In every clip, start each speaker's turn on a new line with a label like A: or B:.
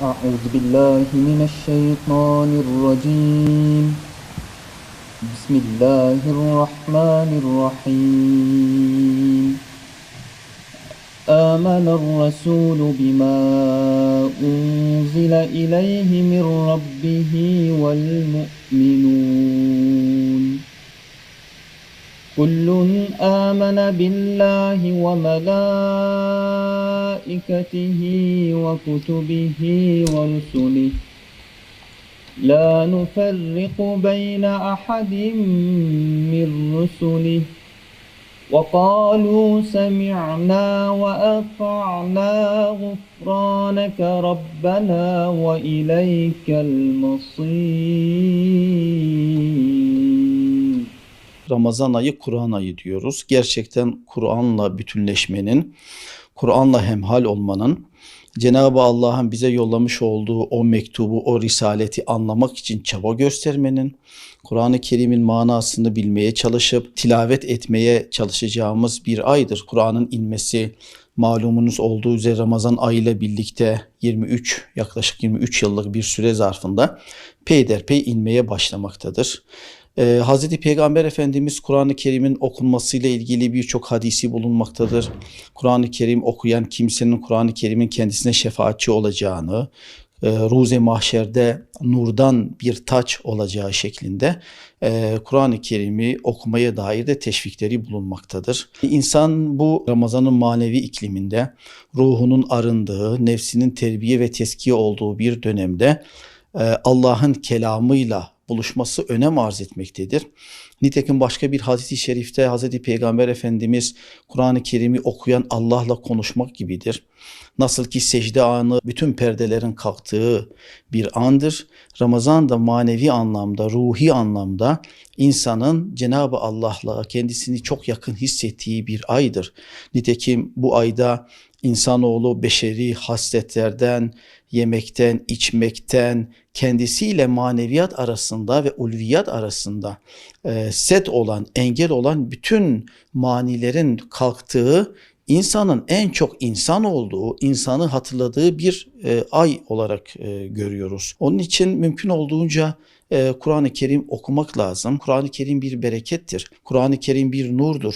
A: أعوذ بالله من الشيطان الرجيم. بسم الله الرحمن الرحيم. آمن الرسول بما أنزل إليه من ربه والمؤمنون كل آمن بالله وملائكته وكتبه ورسله لا نفرق بين أحد من رسله وقالوا سمعنا وأطعنا غفرانك ربنا وإليك المصير.
B: Ramazan ayı Kur'an ayı diyoruz. Gerçekten Kur'an'la bütünleşmenin, Kur'an'la hemhal olmanın, Cenab-ı Allah'ın bize yollamış olduğu o mektubu, o risaleti anlamak için çaba göstermenin, Kur'an-ı Kerim'in manasını bilmeye çalışıp tilavet etmeye çalışacağımız bir aydır. Kur'an'ın inmesi malumunuz olduğu üzere Ramazan ayıyla birlikte yaklaşık 23 yıllık bir süre zarfında peyderpey inmeye başlamaktadır. Hazreti Peygamber Efendimiz Kur'an-ı Kerim'in okunmasıyla ilgili birçok hadisi bulunmaktadır. Kur'an-ı Kerim okuyan kimsenin Kur'an-ı Kerim'in kendisine şefaatçi olacağını, Ruze mahşerde nurdan bir taç olacağı şeklinde Kur'an-ı Kerim'i okumaya dair de teşvikleri bulunmaktadır. İnsan bu Ramazan'ın manevi ikliminde ruhunun arındığı, nefsinin terbiye ve teskiye olduğu bir dönemde Allah'ın kelamıyla buluşması önem arz etmektedir. Nitekim başka bir hadis-i şerifte Hazreti Peygamber Efendimiz Kur'an-ı Kerim'i okuyan Allah'la konuşmak gibidir. Nasıl ki secde anı bütün perdelerin kalktığı bir andır. Ramazan da manevi anlamda, ruhi anlamda insanın Cenab-ı Allah'la kendisini çok yakın hissettiği bir aydır. Nitekim bu ayda insanoğlu beşeri hasletlerden, yemekten, içmekten, kendisiyle maneviyat arasında ve ulviyat arasında set olan, engel olan bütün manilerin kalktığı, insanın en çok insan olduğu, insanı hatırladığı bir ay olarak görüyoruz. Onun için mümkün olduğunca Kur'an-ı Kerim okumak lazım. Kur'an-ı Kerim bir berekettir. Kur'an-ı Kerim bir nurdur.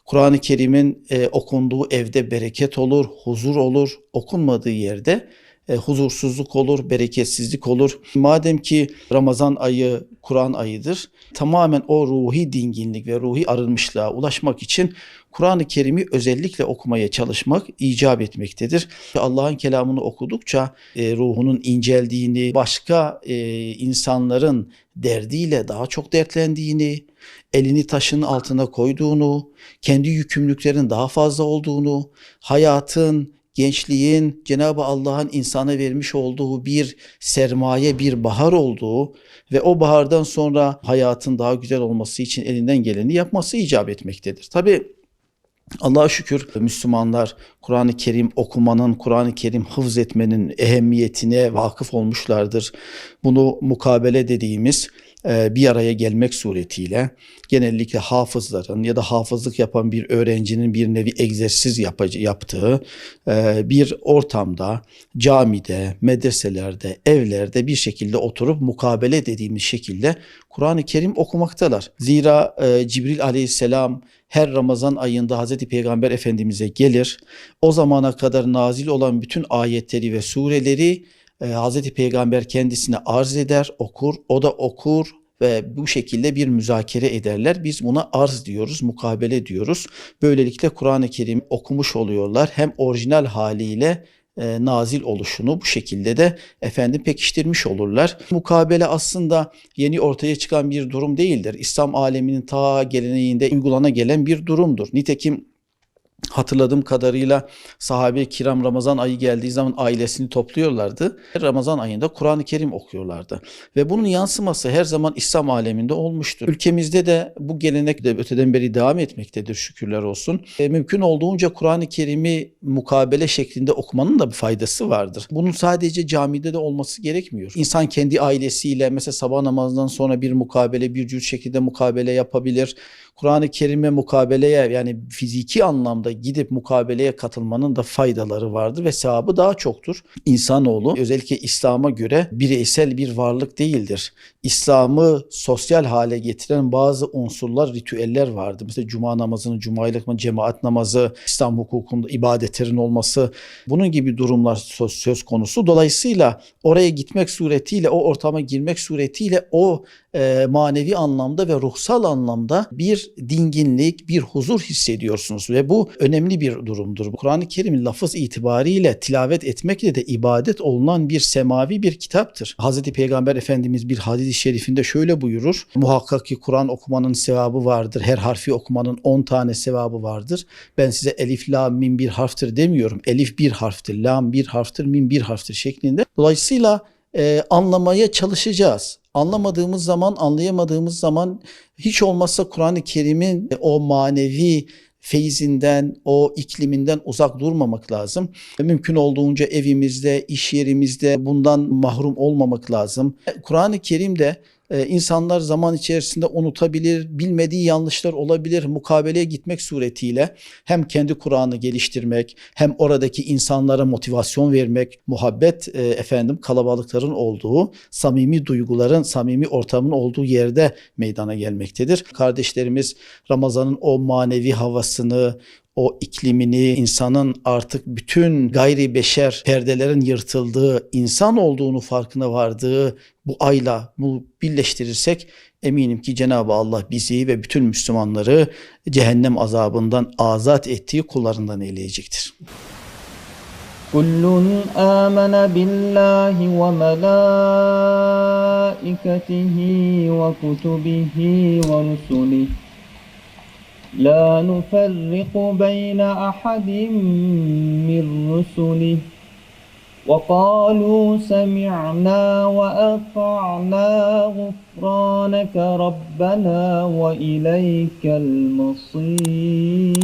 B: Kur'an-ı Kerim'in okunduğu evde bereket olur, huzur olur. Okunmadığı yerde huzursuzluk olur, bereketsizlik olur. Madem ki Ramazan ayı Kur'an ayıdır, tamamen o ruhi dinginlik ve ruhi arınmışlığa ulaşmak için Kur'an-ı Kerim'i özellikle okumaya çalışmak icap etmektedir. Allah'ın kelamını okudukça ruhunun inceldiğini, başka insanların derdiyle daha çok dertlendiğini, elini taşın altına koyduğunu, kendi yükümlülüklerin daha fazla olduğunu, hayatın, gençliğin Cenab-ı Allah'ın insana vermiş olduğu bir sermaye, bir bahar olduğu ve o bahardan sonra hayatın daha güzel olması için elinden geleni yapması icap etmektedir. Tabii Allah'a şükür Müslümanlar Kur'an-ı Kerim okumanın, Kur'an-ı Kerim hıfz etmenin ehemmiyetine vakıf olmuşlardır. Bunu mukabele dediğimiz bir araya gelmek suretiyle genellikle hafızların ya da hafızlık yapan bir öğrencinin bir nevi egzersiz yaptığı bir ortamda, camide, medreselerde, evlerde bir şekilde oturup mukabele dediğimiz şekilde Kur'an-ı Kerim okumaktalar. Zira Cibril aleyhisselam her Ramazan ayında Hazreti Peygamber Efendimiz'e gelir. O zamana kadar nazil olan bütün ayetleri ve sureleri Hazreti Peygamber kendisine arz eder, okur, o da okur ve bu şekilde bir müzakere ederler. Biz buna arz diyoruz, mukabele diyoruz. Böylelikle Kur'an-ı Kerim okumuş oluyorlar. Hem orijinal haliyle nazil oluşunu bu şekilde de pekiştirmiş olurlar. Mukabele aslında yeni ortaya çıkan bir durum değildir. İslam aleminin ta geleneğinde uygulana gelen bir durumdur. Nitekim hatırladığım kadarıyla sahabe-i kiram Ramazan ayı geldiği zaman ailesini topluyorlardı. Ramazan ayında Kur'an-ı Kerim okuyorlardı. Ve bunun yansıması her zaman İslam aleminde olmuştur. Ülkemizde de bu gelenek de öteden beri devam etmektedir, şükürler olsun. Mümkün olduğunca Kur'an-ı Kerim'i mukabele şeklinde okumanın da bir faydası vardır. Bunun sadece camide de olması gerekmiyor. İnsan kendi ailesiyle mesela sabah namazından sonra bir mukabele, bir cüz şekilde mukabele yapabilir. Kur'an-ı Kerim'e mukabeleye yani fiziki anlamda gidip mukabeleye katılmanın da faydaları vardır ve sevabı daha çoktur. İnsanoğlu özellikle İslam'a göre bireysel bir varlık değildir. İslam'ı sosyal hale getiren bazı unsurlar, ritüeller vardır. Mesela cuma namazının, cumaylık mı, cemaat namazı, İslam hukukunda ibadetlerin olması, bunun gibi durumlar söz konusu. Dolayısıyla oraya gitmek suretiyle, o ortama girmek suretiyle o manevi anlamda ve ruhsal anlamda bir dinginlik, bir huzur hissediyorsunuz ve bu önemli bir durumdur. Kur'an-ı Kerim lafız itibariyle tilavet etmekle de ibadet olunan bir semavi bir kitaptır. Hazreti Peygamber Efendimiz bir hadis-i şerifinde şöyle buyurur: muhakkak ki Kur'an okumanın sevabı vardır. Her harfi okumanın 10 tane sevabı vardır. Ben size elif, lam, mim bir harftir demiyorum. Elif bir harftir, lam bir harftir, mim bir harftir şeklinde. Dolayısıyla anlamaya çalışacağız. Anlamadığımız zaman, anlayamadığımız zaman hiç olmazsa Kur'an-ı Kerim'in o manevi feyzinden, o ikliminden uzak durmamak lazım. Mümkün olduğunca evimizde, iş yerimizde bundan mahrum olmamak lazım. Kur'an-ı Kerim'de insanlar zaman içerisinde unutabilir, bilmediği yanlışlar olabilir. Mukabeleye gitmek suretiyle hem kendi Kur'an'ı geliştirmek, hem oradaki insanlara motivasyon vermek, muhabbet kalabalıkların olduğu, samimi duyguların, samimi ortamın olduğu yerde meydana gelmektedir. Kardeşlerimiz Ramazan'ın o manevi havasını, o iklimini, insanın artık bütün gayri beşer perdelerin yırtıldığı, insan olduğunu farkına vardığı bu ayla bu birleştirirsek eminim ki Cenab-ı Allah bizi ve bütün Müslümanları cehennem azabından azat ettiği kullarından eyleyecektir.
A: Kullun amana billahi ve melaikatihi ve kutubihi ve rusulihi لا نفرق بين أحد من رسله وقالوا سمعنا وأطعنا غفرانك ربنا وإليك المصير